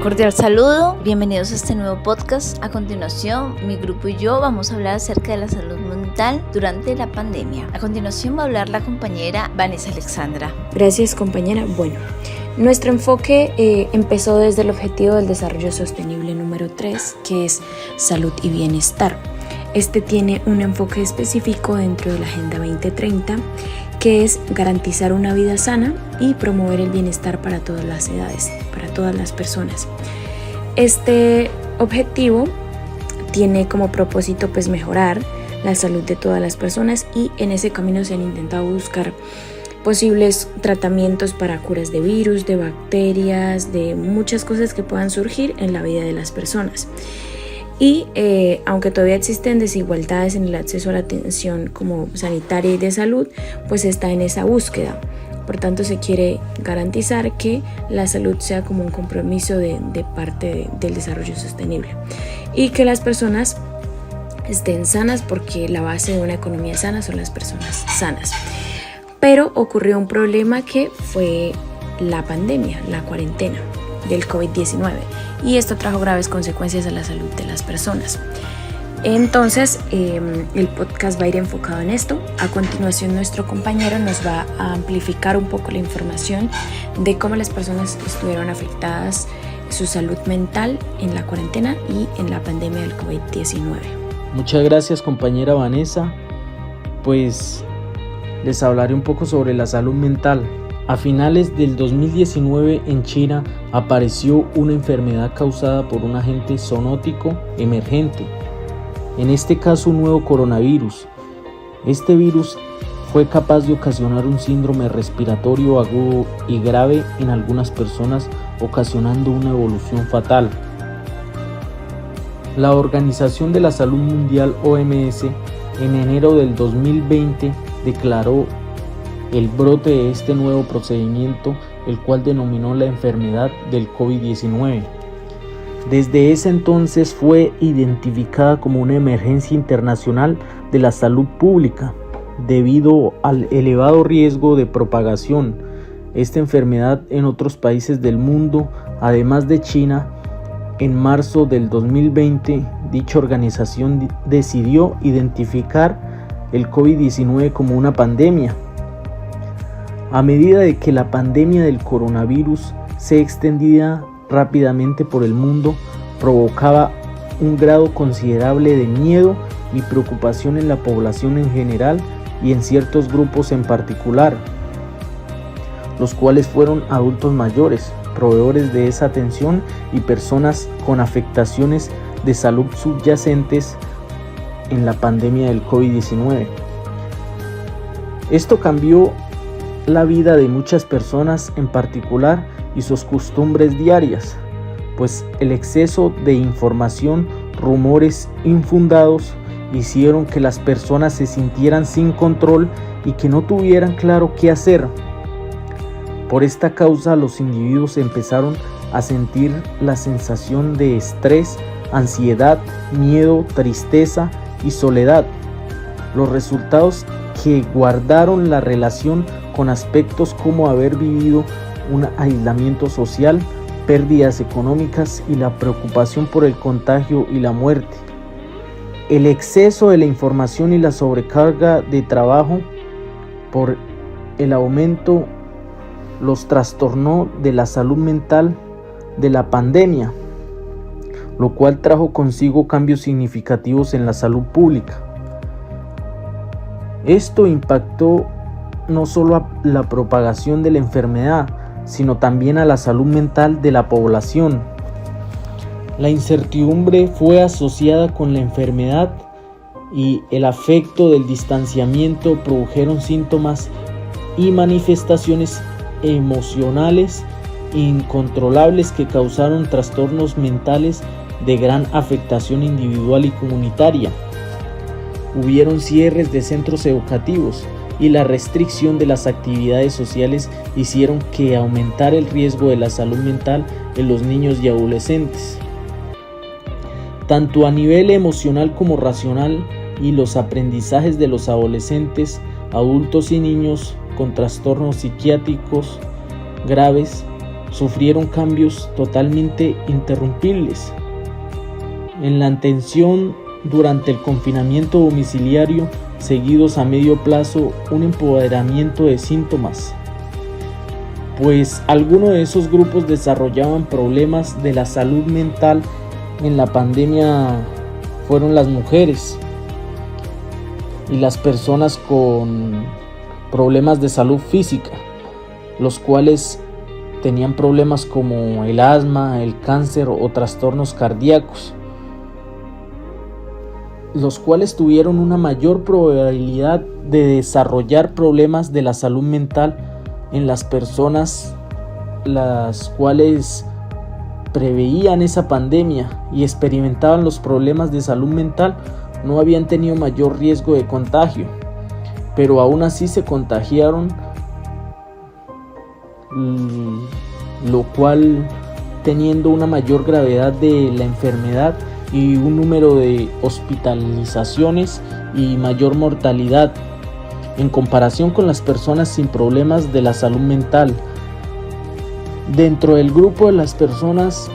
Cordial saludo, bienvenidos a este nuevo podcast. A continuación, mi grupo y yo vamos a hablar acerca de la salud mental durante la pandemia. A continuación va a hablar la compañera Vanessa Alexandra. Gracias, compañera. Bueno, nuestro enfoque empezó desde el objetivo del desarrollo sostenible número 3, que es salud y bienestar. Este tiene un enfoque específico dentro de la Agenda 2030, que es garantizar una vida sana y promover el bienestar para todas las edades, para todas las personas. Este objetivo tiene como propósito mejorar la salud de todas las personas, y en ese camino se han intentado buscar posibles tratamientos para curas de virus, de bacterias, de muchas cosas que puedan surgir en la vida de las personas. Y aunque todavía existen desigualdades en el acceso a la atención como sanitaria y de salud, pues está en esa búsqueda. Por tanto, se quiere garantizar que la salud sea como un compromiso de parte del desarrollo sostenible y que las personas estén sanas, porque la base de una economía sana son las personas sanas. Pero ocurrió un problema que fue la pandemia, la cuarentena del COVID-19, y esto trajo graves consecuencias a la salud de las personas. Entonces, el podcast va a ir enfocado en esto. A continuación, nuestro compañero nos va a amplificar un poco la información de cómo las personas estuvieron afectadas su salud mental en la cuarentena y en la pandemia del COVID-19. Muchas gracias, compañera Vanessa. Pues les hablaré un poco sobre la salud mental. A finales del 2019 en China apareció una enfermedad causada por un agente zoonótico emergente, en este caso un nuevo coronavirus. Este virus fue capaz de ocasionar un síndrome respiratorio agudo y grave en algunas personas, ocasionando una evolución fatal. La Organización de la Salud Mundial, OMS, en enero del 2020 declaró el brote de este nuevo procedimiento, el cual denominó la enfermedad del COVID-19. Desde ese entonces fue identificada como una emergencia internacional de la salud pública debido al elevado riesgo de propagación. Esta enfermedad en otros países del mundo, además de China, en marzo del 2020, dicha organización decidió identificar el COVID-19 como una pandemia. A medida de que la pandemia del coronavirus se extendía rápidamente por el mundo, provocaba un grado considerable de miedo y preocupación en la población en general y en ciertos grupos en particular, los cuales fueron adultos mayores, proveedores de esa atención y personas con afectaciones de salud subyacentes en la pandemia del COVID-19. Esto cambió la vida de muchas personas en particular y sus costumbres diarias, pues el exceso de información, rumores infundados hicieron que las personas se sintieran sin control y que no tuvieran claro qué hacer. Por esta causa, los individuos empezaron a sentir la sensación de estrés, ansiedad, miedo, tristeza y soledad. Los resultados que guardaron la relación con aspectos como haber vivido un aislamiento social, pérdidas económicas y la preocupación por el contagio y la muerte. El exceso de la información y la sobrecarga de trabajo por el aumento los trastornó de la salud mental de la pandemia, lo cual trajo consigo cambios significativos en la salud pública. Esto impactó no solo a la propagación de la enfermedad, sino también a la salud mental de la población. La incertidumbre fue asociada con la enfermedad y el afecto del distanciamiento produjeron síntomas y manifestaciones emocionales incontrolables que causaron trastornos mentales de gran afectación individual y comunitaria. Hubieron cierres de centros educativos y la restricción de las actividades sociales hicieron que aumentara el riesgo de la salud mental en los niños y adolescentes. Tanto a nivel emocional como racional, y los aprendizajes de los adolescentes, adultos y niños con trastornos psiquiátricos graves sufrieron cambios totalmente interrumpibles. En la atención durante el confinamiento domiciliario, seguidos a medio plazo un empoderamiento de síntomas, pues algunos de esos grupos desarrollaban problemas de la salud mental. En la pandemia fueron las mujeres y las personas con problemas de salud física, los cuales tenían problemas como el asma, el cáncer o trastornos cardíacos, los cuales tuvieron una mayor probabilidad de desarrollar problemas de la salud mental en las personas las cuales preveían esa pandemia y experimentaban los problemas de salud mental. No habían tenido mayor riesgo de contagio, pero aún así se contagiaron, lo cual, teniendo una mayor gravedad de la enfermedad y un número de hospitalizaciones y mayor mortalidad en comparación con las personas sin problemas de la salud mental. Dentro del grupo de las personas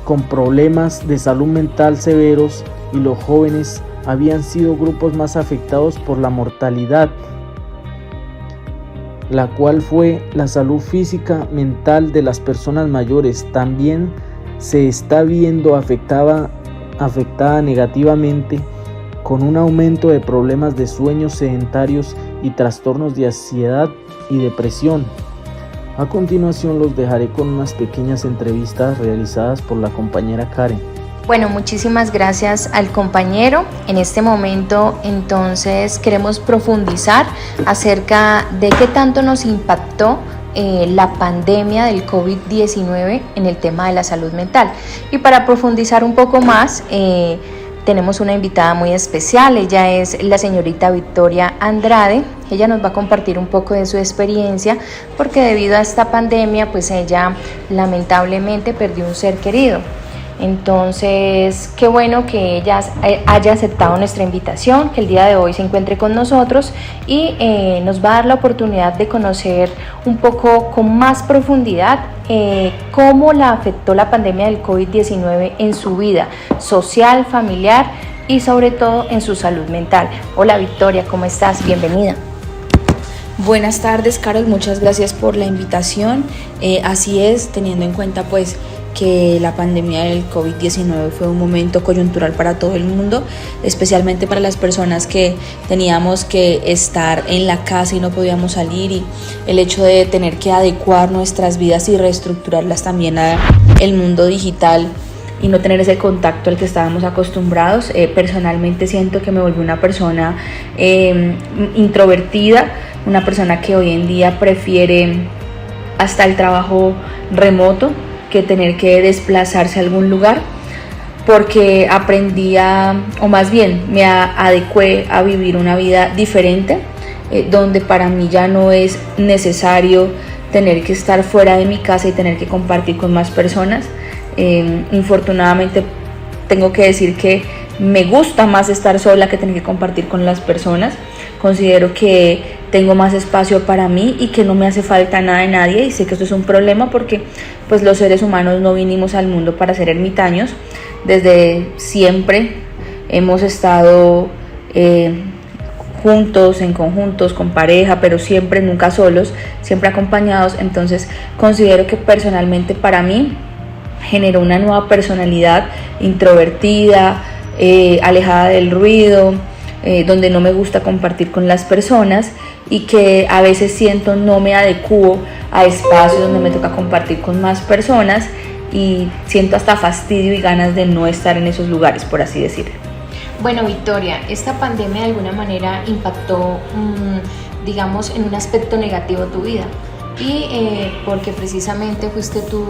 con problemas de salud mental severos y los jóvenes habían sido grupos más afectados por la mortalidad, la cual fue la salud física mental de las personas mayores. También se está viendo afectada negativamente con un aumento de problemas de sueños sedentarios y trastornos de ansiedad y depresión. A continuación los dejaré con unas pequeñas entrevistas realizadas por la compañera Karen. Bueno, muchísimas gracias al compañero. En este momento entonces queremos profundizar acerca de qué tanto nos impactó la pandemia del COVID-19 en el tema de la salud mental. Y para profundizar un poco más, tenemos una invitada muy especial. Ella es la señorita Victoria Andrade. Ella nos va a compartir un poco de su experiencia porque debido a esta pandemia, pues ella lamentablemente perdió un ser querido. Entonces, qué bueno que ella haya aceptado nuestra invitación, que el día de hoy se encuentre con nosotros y nos va a dar la oportunidad de conocer un poco con más profundidad cómo la afectó la pandemia del COVID-19 en su vida social, familiar y sobre todo en su salud mental. Hola Victoria, ¿cómo estás? Bienvenida. Buenas tardes, Carol, muchas gracias por la invitación. Así es, teniendo en cuenta pues que la pandemia del COVID-19 fue un momento coyuntural para todo el mundo, especialmente para las personas que teníamos que estar en la casa y no podíamos salir, y el hecho de tener que adecuar nuestras vidas y reestructurarlas también al mundo digital y no tener ese contacto al que estábamos acostumbrados. Personalmente siento que me volví una persona introvertida, una persona que hoy en día prefiere hasta el trabajo remoto que tener que desplazarse a algún lugar, porque aprendí o más bien me adecué a vivir una vida diferente, donde para mí ya no es necesario tener que estar fuera de mi casa y tener que compartir con más personas. Infortunadamente tengo que decir que me gusta más estar sola que tener que compartir con las personas. Considero que tengo más espacio para mí y que no me hace falta nada de nadie, y sé que esto es un problema porque pues los seres humanos no vinimos al mundo para ser ermitaños. Desde siempre hemos estado juntos, en conjuntos, con pareja, pero siempre, nunca solos, siempre acompañados. Entonces considero que personalmente para mí generó una nueva personalidad introvertida, alejada del ruido, donde no me gusta compartir con las personas y que a veces siento no me adecuo a espacios donde me toca compartir con más personas, y siento hasta fastidio y ganas de no estar en esos lugares, por así decirlo. Bueno, Victoria, esta pandemia de alguna manera impactó, digamos, en un aspecto negativo tu vida, y porque precisamente fuiste tú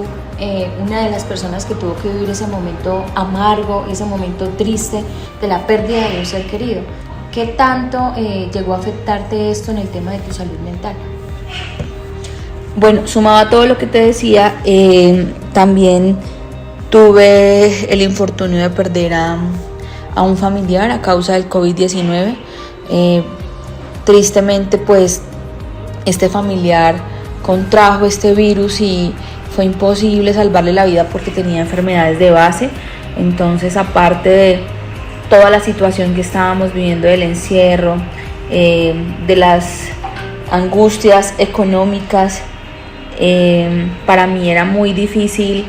una de las personas que tuvo que vivir ese momento amargo, ese momento triste de la pérdida de un ser querido. ¿Qué tanto llegó a afectarte esto en el tema de tu salud mental? Bueno, sumado a todo lo que te decía, también tuve el infortunio de perder a un familiar a causa del COVID-19. Tristemente, pues, este familiar contrajo este virus y fue imposible salvarle la vida porque tenía enfermedades de base. Entonces, aparte de toda la situación que estábamos viviendo del encierro, de las angustias económicas, para mí era muy difícil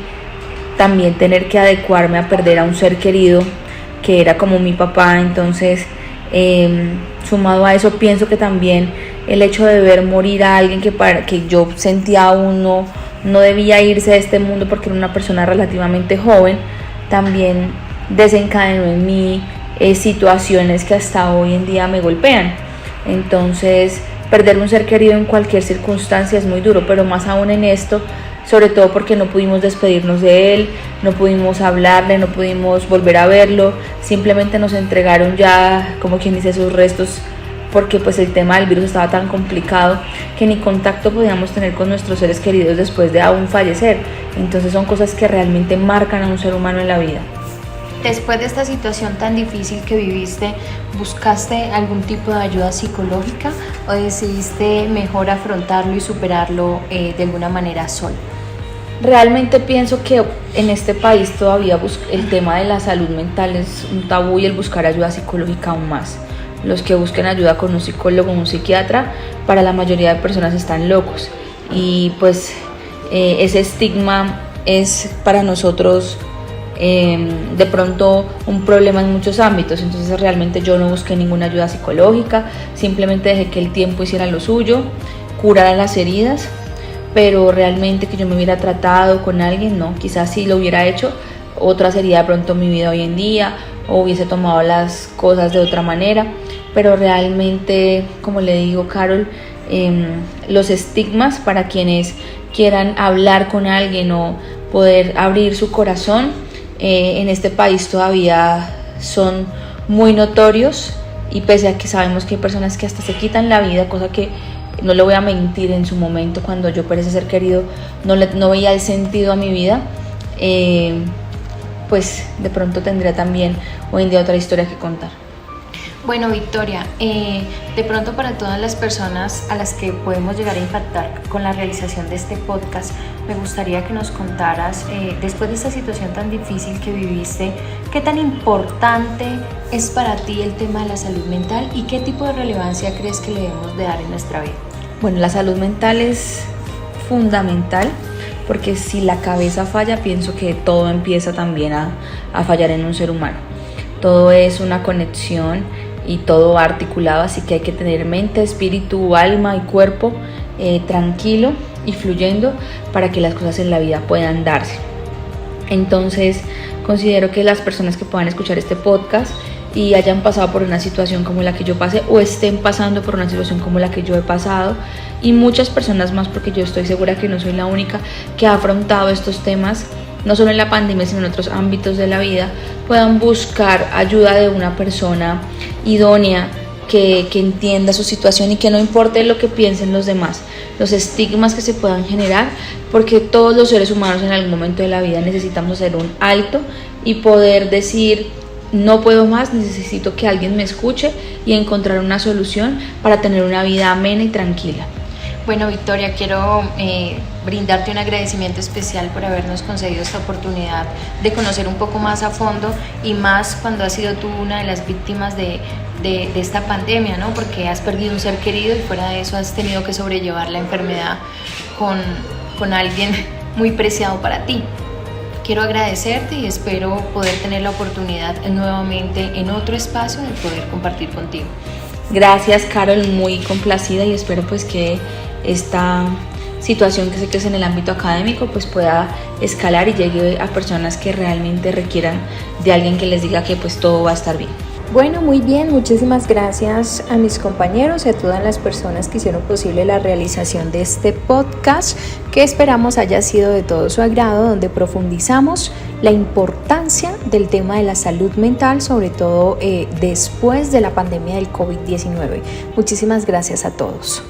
también tener que adecuarme a perder a un ser querido que era como mi papá. Entonces, sumado a eso, pienso que también el hecho de ver morir a alguien que yo sentía aún no debía irse de este mundo porque era una persona relativamente joven, también desencadenó en mí situaciones que hasta hoy en día me golpean. Entonces, perder un ser querido en cualquier circunstancia es muy duro, pero más aún en esto, sobre todo porque no pudimos despedirnos de él, no pudimos hablarle, no pudimos volver a verlo, simplemente nos entregaron ya, como quien dice, sus restos, porque pues el tema del virus estaba tan complicado que ni contacto podíamos tener con nuestros seres queridos después de aún fallecer. Entonces son cosas que realmente marcan a un ser humano en la vida. Después de esta situación tan difícil que viviste, ¿buscaste algún tipo de ayuda psicológica o decidiste mejor afrontarlo y superarlo de alguna manera solo? Realmente pienso que en este país todavía el tema de la salud mental es un tabú, y el buscar ayuda psicológica aún más. Los que busquen ayuda con un psicólogo o un psiquiatra, para la mayoría de personas están locos, y pues ese estigma es para nosotros de pronto un problema en muchos ámbitos. Entonces realmente yo no busqué ninguna ayuda psicológica, simplemente dejé que el tiempo hiciera lo suyo, curara las heridas, pero realmente que yo me hubiera tratado con alguien, no. Quizás si lo hubiera hecho, otra sería de pronto mi vida hoy en día, o hubiese tomado las cosas de otra manera, pero realmente, como le digo, Carol, los estigmas para quienes quieran hablar con alguien o poder abrir su corazón en este país todavía son muy notorios, y pese a que sabemos que hay personas que hasta se quitan la vida, cosa que no le voy a mentir, en su momento cuando yo perdí ese ser querido no veía el sentido a mi vida, pues de pronto tendría también hoy en día otra historia que contar. Bueno, Victoria, de pronto para todas las personas a las que podemos llegar a impactar con la realización de este podcast, me gustaría que nos contaras, después de esta situación tan difícil que viviste, ¿qué tan importante es para ti el tema de la salud mental y qué tipo de relevancia crees que le debemos de dar en nuestra vida? Bueno, la salud mental es fundamental, porque si la cabeza falla, pienso que todo empieza también a fallar en un ser humano. Todo es una conexión y todo va articulado, así que hay que tener mente, espíritu, alma y cuerpo tranquilo y fluyendo para que las cosas en la vida puedan darse. Entonces, considero que las personas que puedan escuchar este podcast y hayan pasado por una situación como la que yo pasé, o estén pasando por una situación como la que yo he pasado, y muchas personas más, porque yo estoy segura que no soy la única que ha afrontado estos temas, no solo en la pandemia, sino en otros ámbitos de la vida, puedan buscar ayuda de una persona idónea que entienda su situación y que no importe lo que piensen los demás, los estigmas que se puedan generar, porque todos los seres humanos en algún momento de la vida necesitamos hacer un alto y poder decir: no puedo más, necesito que alguien me escuche, y encontrar una solución para tener una vida amena y tranquila. Bueno, Victoria, quiero brindarte un agradecimiento especial por habernos concedido esta oportunidad de conocer un poco más a fondo, y más cuando has sido tú una de las víctimas de esta pandemia, ¿no? Porque has perdido un ser querido y fuera de eso has tenido que sobrellevar la enfermedad con alguien muy preciado para ti. Quiero agradecerte y espero poder tener la oportunidad nuevamente en otro espacio de poder compartir contigo. Gracias, Carol, muy complacida, y espero pues que esta situación, que sé que es en el ámbito académico, pues pueda escalar y llegue a personas que realmente requieran de alguien que les diga que pues todo va a estar bien. Bueno, muy bien, muchísimas gracias a mis compañeros y a todas las personas que hicieron posible la realización de este podcast, que esperamos haya sido de todo su agrado, donde profundizamos la importancia del tema de la salud mental, sobre todo después de la pandemia del COVID-19. Muchísimas gracias a todos.